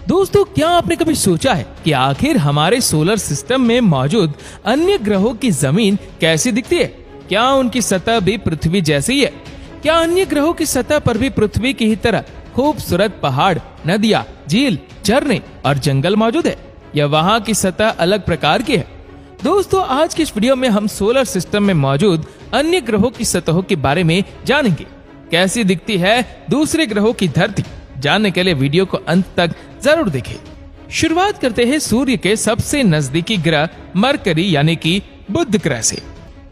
दोस्तों, क्या आपने कभी सोचा है कि आखिर हमारे सोलर सिस्टम में मौजूद अन्य ग्रहों की जमीन कैसी दिखती है? क्या उनकी सतह भी पृथ्वी जैसी ही है? क्या अन्य ग्रहों की सतह पर भी पृथ्वी की ही तरह खूबसूरत पहाड़, नदियाँ, झील, झरने और जंगल मौजूद है, या वहाँ की सतह अलग प्रकार की है? दोस्तों, आज की इस वीडियो में हम सोलर सिस्टम में मौजूद अन्य ग्रहों की सतहों के बारे में जानेंगे। कैसी दिखती है दूसरे ग्रहों की धरती? जानने के लिए वीडियो को अंत तक जरूर देखें। शुरुआत करते हैं सूर्य के सबसे नजदीकी ग्रह मरकरी यानी कि बुध ग्रह से।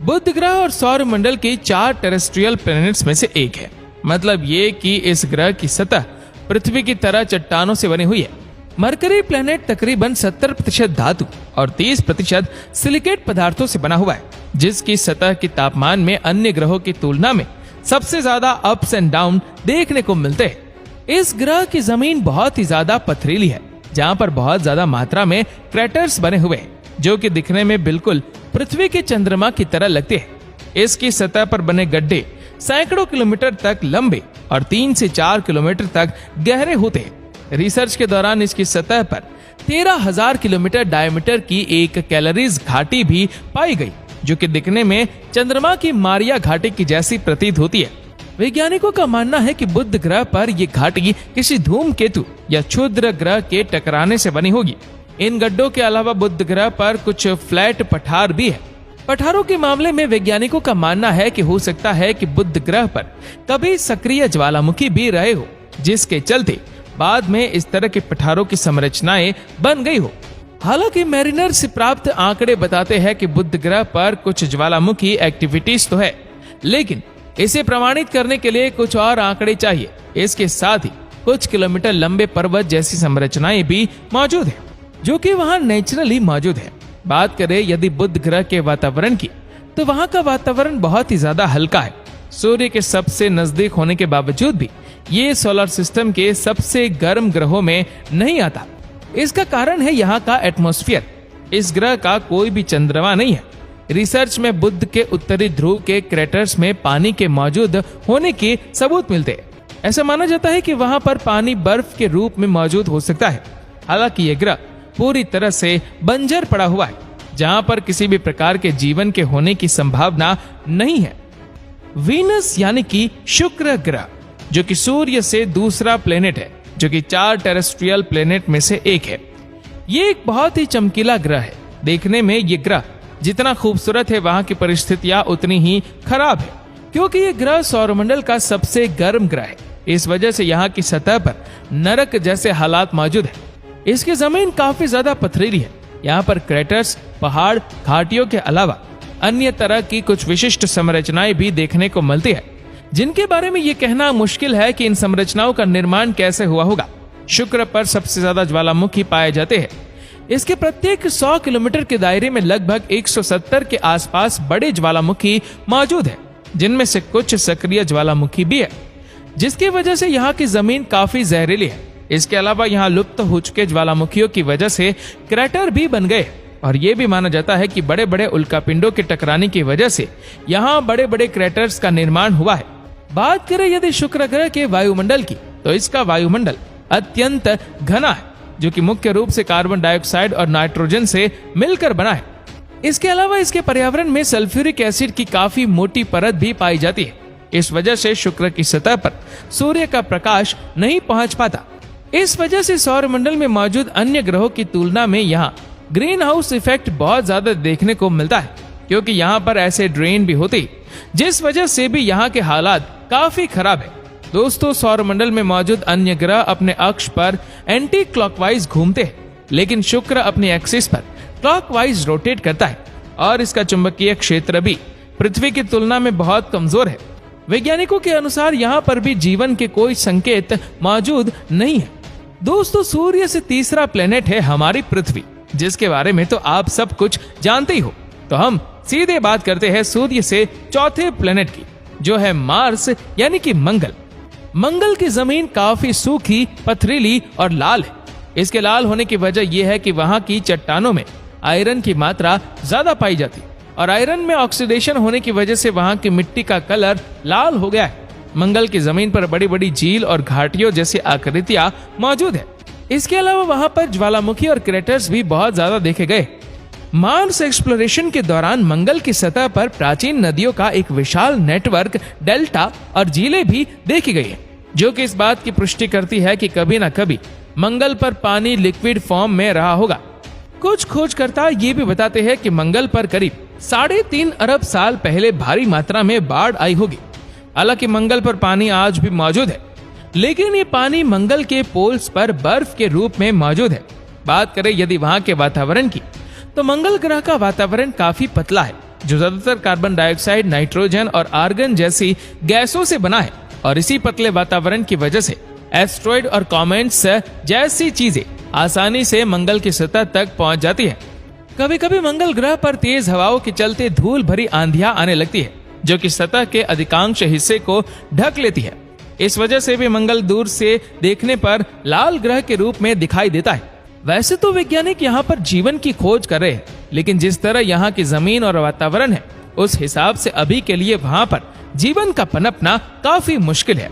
बुध ग्रह और सौर मंडल के 4 टेरेस्ट्रियल प्लैनेट्स में से एक है। मतलब ये कि इस ग्रह की सतह पृथ्वी की तरह चट्टानों से बनी हुई है। मरकरी प्लैनेट तकरीबन 70% धातु और 30% सिलिकेट पदार्थों से बना हुआ है, जिसकी सतह के तापमान में अन्य ग्रहों की तुलना में सबसे ज्यादा अप्स एंड डाउन देखने को मिलते हैं। इस ग्रह की जमीन बहुत ही ज्यादा पथरीली है, जहाँ पर बहुत ज्यादा मात्रा में क्रेटर्स बने हुए हैं, जो कि दिखने में बिल्कुल पृथ्वी के चंद्रमा की तरह लगते हैं। इसकी सतह पर बने गड्ढे सैकड़ों किलोमीटर तक लंबे और 3 से 4 किलोमीटर तक गहरे होते हैं। रिसर्च के दौरान इसकी सतह पर 13,000 किलोमीटर डायमीटर की एक कैलरीज घाटी भी पाई गई, जो कि दिखने में चंद्रमा की मारिया घाटी की जैसी प्रतीत होती है। वैज्ञानिकों का मानना है कि बुध ग्रह पर यह घाटी किसी धूमकेतु या क्षुद्र ग्रह के टकराने से बनी होगी। इन गड्ढों के अलावा बुध ग्रह पर कुछ फ्लैट पठार भी है। पठारों के मामले में वैज्ञानिकों का मानना है कि हो सकता है कि बुध ग्रह पर कभी सक्रिय ज्वालामुखी भी रहे हो, जिसके चलते बाद में इस तरह के पठारों की संरचनाएं बन गई हो। हालांकि मैरिनर से प्राप्त आंकड़े बताते हैं कि बुध ग्रह पर कुछ ज्वालामुखी एक्टिविटीज तो है, लेकिन इसे प्रमाणित करने के लिए कुछ और आंकड़े चाहिए। इसके साथ ही कुछ किलोमीटर लंबे पर्वत जैसी संरचनाएं भी मौजूद है, जो कि वहां नेचुरली मौजूद है। बात करें यदि बुध ग्रह के वातावरण की, तो वहां का वातावरण बहुत ही ज्यादा हल्का है। सूर्य के सबसे नजदीक होने के बावजूद भी ये सोलर सिस्टम के सबसे गर्म ग्रहों में नहीं आता। इसका कारण है यहाँ का एटमॉस्फेयर। इस ग्रह का कोई भी चंद्रमा नहीं है। रिसर्च में बुध के उत्तरी ध्रुव के क्रेटर्स में पानी के मौजूद होने के सबूत मिलते हैं। ऐसा माना जाता है कि वहां पर पानी बर्फ के रूप में मौजूद हो सकता है। हालांकि यह ग्रह पूरी तरह से बंजर पड़ा हुआ है, जहां पर किसी भी प्रकार के जीवन के होने की संभावना नहीं है। वीनस यानी कि शुक्र ग्रह, जो कि सूर्य से दूसरा प्लेनेट है, जो कि 4 टेरेस्ट्रियल प्लेनेट में से एक है। ये एक बहुत ही चमकीला ग्रह है। देखने में ये ग्रह जितना खूबसूरत है, वहां की परिस्थितियां उतनी ही खराब है, क्योंकि ये ग्रह सौरमंडल का सबसे गर्म ग्रह है। इस वजह से यहाँ की सतह पर नरक जैसे हालात मौजूद है। इसकी जमीन काफी ज्यादा पथरीली है। यहाँ पर क्रेटर्स, पहाड़, घाटियों के अलावा अन्य तरह की कुछ विशिष्ट संरचनाएं भी देखने को मिलती है, जिनके बारे में ये कहना मुश्किल है कि इन संरचनाओं का निर्माण कैसे हुआ होगा। शुक्र पर सबसे ज्यादा ज्वालामुखी पाए जाते हैं। इसके प्रत्येक 100 किलोमीटर के दायरे में लगभग 170 के आसपास बड़े ज्वालामुखी मौजूद है, जिनमें से कुछ सक्रिय ज्वालामुखी भी है, जिसकी वजह से यहाँ की जमीन काफी जहरीली है। इसके अलावा यहाँ लुप्त हो चुके ज्वालामुखियों की वजह से क्रैटर भी बन गए, और ये भी माना जाता है कि बड़े बड़े उल्कापिंडों के टकराने की वजह से यहाँ बड़े बड़े क्रैटर्स का निर्माण हुआ है। बात करें यदि शुक्र ग्रह के वायुमंडल की, तो इसका वायुमंडल अत्यंत घना है, जो कि मुख्य रूप से कार्बन डाइऑक्साइड और नाइट्रोजन से मिलकर बना है। इसके अलावा इसके पर्यावरण में सल्फ्यूरिक एसिड की काफी मोटी परत भी पाई जाती है। इस वजह से शुक्र की सतह पर सूर्य का प्रकाश नहीं पहुंच पाता। इस वजह से सौरमंडल में मौजूद अन्य ग्रहों की तुलना में यहाँ ग्रीन हाउस इफेक्ट बहुत ज्यादा देखने को मिलता है, क्योंकि यहाँ पर ऐसे ड्रेन भी होते, जिस वजह से भी यहाँ के हालात काफी खराब है। दोस्तों, सौरमंडल में मौजूद अन्य ग्रह अपने अक्ष पर एंटी क्लॉकवाइज घूमते हैं, लेकिन शुक्र अपने एक्सिस पर क्लॉकवाइज रोटेट करता है, और इसका चुंबकीय क्षेत्र भी पृथ्वी की तुलना में बहुत कमजोर है। वैज्ञानिकों के अनुसार यहाँ पर भी जीवन के कोई संकेत मौजूद नहीं है। दोस्तों, सूर्य से तीसरा प्लेनेट है हमारी पृथ्वी, जिसके बारे में तो आप सब कुछ जानते ही हो। तो हम सीधे बात करते हैं सूर्य से चौथे प्लेनेट की, जो है मार्स यानी कि मंगल। मंगल की जमीन काफी सूखी, पथरीली और लाल है। इसके लाल होने की वजह यह है कि वहां की चट्टानों में आयरन की मात्रा ज्यादा पाई जाती, और आयरन में ऑक्सीडेशन होने की वजह से वहां की मिट्टी का कलर लाल हो गया है। मंगल की जमीन पर बड़ी बड़ी झील और घाटियों जैसी आकृतियां मौजूद है। इसके अलावा वहां पर ज्वालामुखी और क्रेटर्स भी बहुत ज्यादा देखे गए। मार्स एक्सप्लोरेशन के दौरान मंगल की सतह पर प्राचीन नदियों का एक विशाल नेटवर्क, डेल्टा और झीलें भी देखी गई है, जो कि इस बात की पुष्टि करती है कि कभी न कभी मंगल पर पानी लिक्विड फॉर्म में रहा होगा। कुछ खोजकर्ता ये भी बताते हैं कि मंगल पर करीब 3.5 अरब साल पहले भारी मात्रा में बाढ़ आई होगी। हालांकि मंगल पर पानी आज भी मौजूद है, लेकिन ये पानी मंगल के पोल्स पर बर्फ के रूप में मौजूद है। बात करें यदि वहां के वातावरण की, तो मंगल ग्रह का वातावरण काफी पतला है, जो ज्यादातर कार्बन डाइऑक्साइड, नाइट्रोजन और आर्गन जैसी गैसों से बना है। और इसी पतले वातावरण की वजह से एस्ट्रॉइड और कॉमेट्स जैसी चीजें आसानी से मंगल की सतह तक पहुंच जाती है। कभी कभी मंगल ग्रह पर तेज हवाओं के चलते धूल भरी आंधियां आने लगती है, जो कि सतह के अधिकांश हिस्से को ढक लेती है। इस वजह से भी मंगल दूर से देखने पर लाल ग्रह के रूप में दिखाई देता है। वैसे तो वैज्ञानिक यहाँ पर जीवन की खोज कर रहे हैं, लेकिन जिस तरह यहाँ की जमीन और वातावरण है, उस हिसाब से अभी के लिए वहाँ पर जीवन का पनपना काफी मुश्किल है।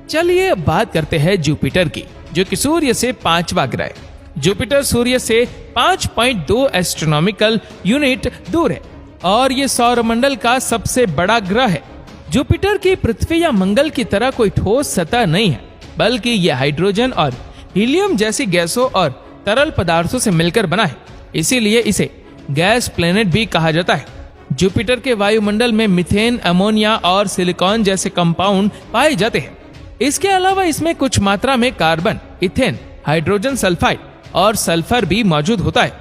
चलिए अब बात करते हैं जुपिटर की, जो कि सूर्य से 5वां ग्रह है। जुपिटर सूर्य से 5.2 एस्ट्रोनॉमिकल यूनिट दूर है और ये सौरमंडल का सबसे बड़ा ग्रह है। जुपिटर की पृथ्वी या मंगल की तरह कोई ठोस सतह नहीं है, बल्कि यह हाइड्रोजन और हीलियम जैसी गैसों और तरल पदार्थों से मिलकर बना है, इसीलिए इसे गैस प्लेनेट भी कहा जाता है। जुपिटर के वायुमंडल में मीथेन, अमोनिया और सिलिकॉन जैसे कंपाउंड पाए जाते हैं। इसके अलावा इसमें कुछ मात्रा में कार्बन, इथेन, हाइड्रोजन सल्फाइड और सल्फर भी मौजूद होता है।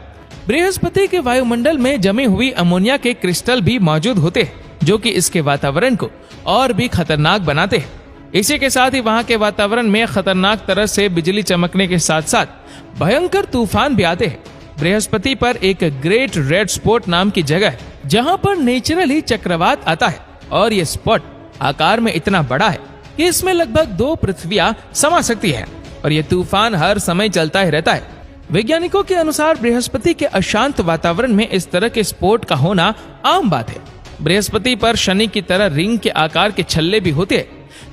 बृहस्पति के वायुमंडल में जमी हुई अमोनिया के क्रिस्टल भी मौजूद होते हैं, जो कि इसके वातावरण को और भी खतरनाक बनाते हैं। इसी के साथ ही वहां के वातावरण में खतरनाक तरह से बिजली चमकने के साथ साथ भयंकर तूफान भी आते हैं। बृहस्पति पर एक ग्रेट रेड स्पॉट नाम की जगह है, जहां पर नेचुरली चक्रवात आता है और ये स्पॉट आकार में इतना बड़ा है कि इसमें लगभग 2 पृथ्वियां समा सकती है और ये तूफान हर समय चलता ही रहता है। वैज्ञानिकों के अनुसार बृहस्पति के अशांत वातावरण में इस तरह के स्पॉट का होना आम बात है। बृहस्पति पर शनि की तरह रिंग के आकार के छल्ले भी होते हैं,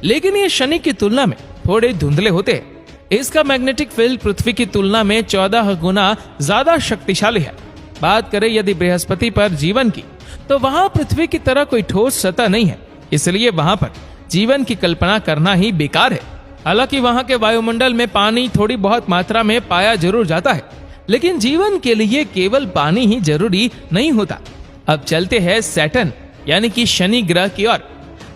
लेकिन ये शनि की तुलना में थोड़े धुंधले होते हैं। इसका मैग्नेटिक फील्ड पृथ्वी की तुलना में 14 गुना ज्यादा शक्तिशाली है। बात करें यदि बृहस्पति पर जीवन की, तो वहां पृथ्वी की तरह कोई ठोस सतह नहीं है, इसलिए वहां पर जीवन की कल्पना करना ही बेकार है। हालांकि वहां के वायुमंडल में पानी थोड़ी बहुत मात्रा में पाया जरूर जाता है, लेकिन जीवन के लिए केवल पानी ही जरूरी नहीं होता। अब चलते हैं सैटर्न यानी कि शनि ग्रह की ओर,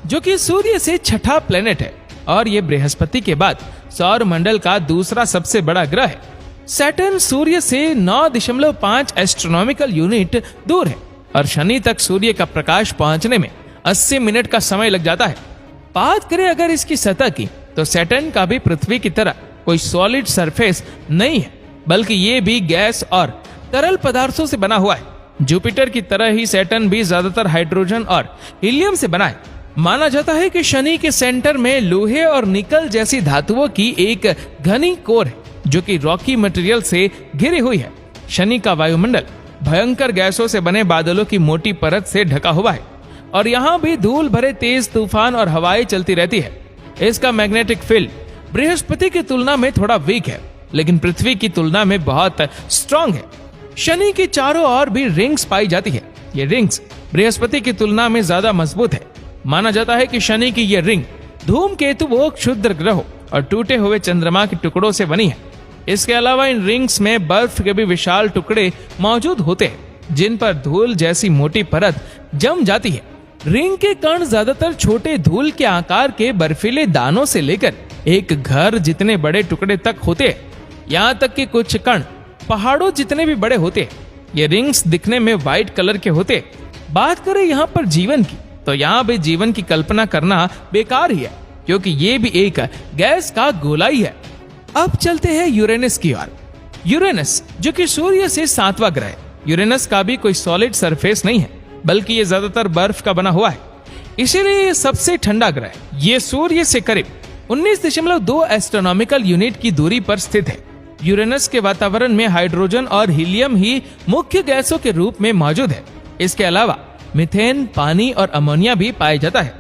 जो कि सूर्य से 6ठा प्लेनेट है और ये बृहस्पति के बाद सौर मंडल का दूसरा सबसे बड़ा ग्रह है। सैटर्न सूर्य से 9.5 एस्ट्रोनॉमिकल यूनिट दूर है और शनि तक सूर्य का प्रकाश पहुंचने में 80 मिनट का समय लग जाता है। बात करें अगर इसकी सतह की, तो सैटर्न का भी पृथ्वी की तरह कोई सॉलिड सरफेस नहीं है, बल्कि ये भी गैस और तरल पदार्थों से बना हुआ है। जुपिटर की तरह ही सैटर्न भी ज्यादातर हाइड्रोजन और हीलियम से बना है। माना जाता है कि शनि के सेंटर में लोहे और निकल जैसी धातुओं की एक घनी कोर है, जो कि रॉकी मटेरियल से घिरी हुई है। शनि का वायुमंडल भयंकर गैसों से बने बादलों की मोटी परत से ढका हुआ है और यहाँ भी धूल भरे तेज तूफान और हवाएं चलती रहती है। इसका मैग्नेटिक फील्ड बृहस्पति की तुलना में थोड़ा वीक है, लेकिन पृथ्वी की तुलना में बहुत स्ट्रांग है। शनि के चारों ओर भी रिंग्स पाई जाती है। ये रिंग्स बृहस्पति की तुलना में ज्यादा मजबूत है। माना जाता है कि शनि की ये रिंग धूमकेतुओं, क्षुद्र ग्रहों और टूटे हुए चंद्रमा के टुकड़ों से बनी है। इसके अलावा इन रिंग्स में बर्फ के भी विशाल टुकड़े मौजूद होते हैं, जिन पर धूल जैसी मोटी परत जम जाती है। रिंग के कण ज्यादातर छोटे धूल के आकार के बर्फीले दानों से लेकर एक घर जितने बड़े टुकड़े तक होते हैं। यहाँ तक कि कुछ कण पहाड़ों जितने भी बड़े होते हैं। ये रिंग्स दिखने में व्हाइट कलर के होते हैं। बात करें यहाँ पर जीवन की, तो यहाँ भी जीवन की कल्पना करना बेकार ही है, क्योंकि ये भी एक गैस का गोला ही है। अब चलते हैं यूरेनस की ओर। यूरेनस, जो कि सूर्य से 7वां ग्रह है। यूरेनस का भी कोई सॉलिड सरफेस नहीं है, बल्कि ये ज्यादातर बर्फ का बना हुआ है, इसीलिए ये सबसे ठंडा ग्रह है। ये सूर्य से करीब 19.2 एस्ट्रोनॉमिकल यूनिट की दूरी पर स्थित है। यूरेनस के वातावरण में हाइड्रोजन और हीलियम ही मुख्य गैसों के रूप में मौजूद है। इसके अलावा मीथेन, पानी और अमोनिया भी पाया जाता है।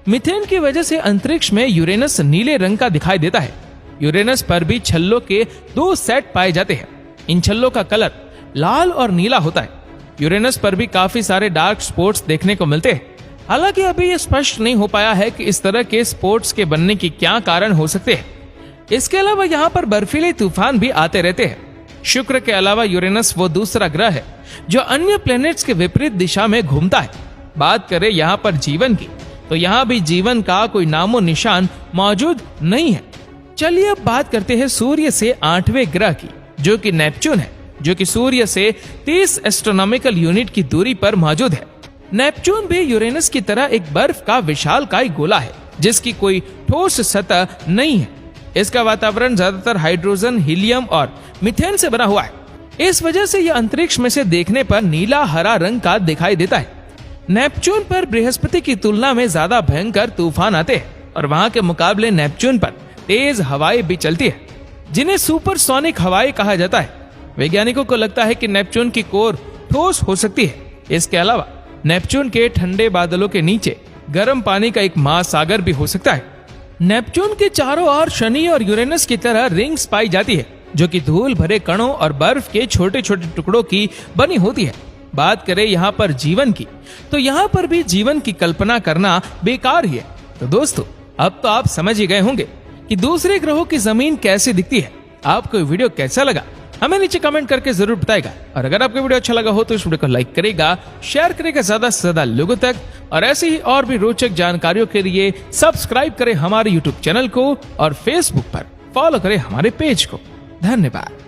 मीथेन की वजह से अंतरिक्ष में यूरेनस नीले रंग का दिखाई देता है। यूरेनस पर भी छल्लों के 2 सेट पाए जाते हैं। इन छल्लों का कलर लाल और नीला होता है। यूरेनस पर भी काफी सारे डार्क स्पॉट्स देखने को मिलते हैं। हालांकि अभी यह स्पष्ट नहीं हो पाया है कि इस तरह के स्पॉट्स के बनने की क्या कारण हो सकते हैं। इसके अलावा यहाँ पर बर्फीले तूफान भी आते रहते हैं। शुक्र के अलावा यूरेनस वो दूसरा ग्रह है जो अन्य प्लैनेट्स के विपरीत दिशा में घूमता है। बात करें यहाँ पर जीवन की, तो यहाँ भी जीवन का कोई नामो निशान मौजूद नहीं है। चलिए अब बात करते हैं सूर्य से 8वें ग्रह की, जो कि नेपच्यून है, जो कि सूर्य से 30 एस्ट्रोनॉमिकल यूनिट की दूरी पर मौजूद है। नेपच्यून भी यूरेनस की तरह एक बर्फ का विशालकाय गोला है जिसकी कोई ठोस सतह नहीं है। इसका वातावरण ज्यादातर हाइड्रोजन, हीलियम और मीथेन से बना हुआ है। इस वजह से यह अंतरिक्ष में से देखने पर नीला हरा रंग का दिखाई देता है। नेपच्यून पर बृहस्पति की तुलना में ज्यादा भयंकर तूफान आते हैं और वहां के मुकाबले नेपच्यून पर तेज हवाएं भी चलती है, जिन्हें सुपरसोनिक हवाएं कहा जाता है। वैज्ञानिकों को लगता है कि नेपच्यून की कोर ठोस हो सकती है। इसके अलावा नेपच्यून के ठंडे बादलों के नीचे गर्म पानी का एक महासागर भी हो सकता है। नेपच्यून के चारों ओर शनि और यूरेनस की तरह रिंग्स पाई जाती है, जो कि धूल भरे कणों और बर्फ के छोटे छोटे टुकड़ों की बनी होती है। बात करें यहाँ पर जीवन की, तो यहाँ पर भी जीवन की कल्पना करना बेकार ही है। तो दोस्तों, अब तो आप समझ ही गए होंगे कि दूसरे ग्रहों की जमीन कैसे दिखती है। आपको वीडियो कैसा लगा हमें नीचे कमेंट करके जरूर बताएगा। और अगर आपको वीडियो अच्छा लगा हो तो इस वीडियो को लाइक करेगा, शेयर करेगा ज्यादा से ज्यादा लोगों तक, और ऐसी ही और भी रोचक जानकारियों के लिए सब्सक्राइब करें हमारे यूट्यूब चैनल को और फेसबुक पर फॉलो करें हमारे पेज को। धन्यवाद।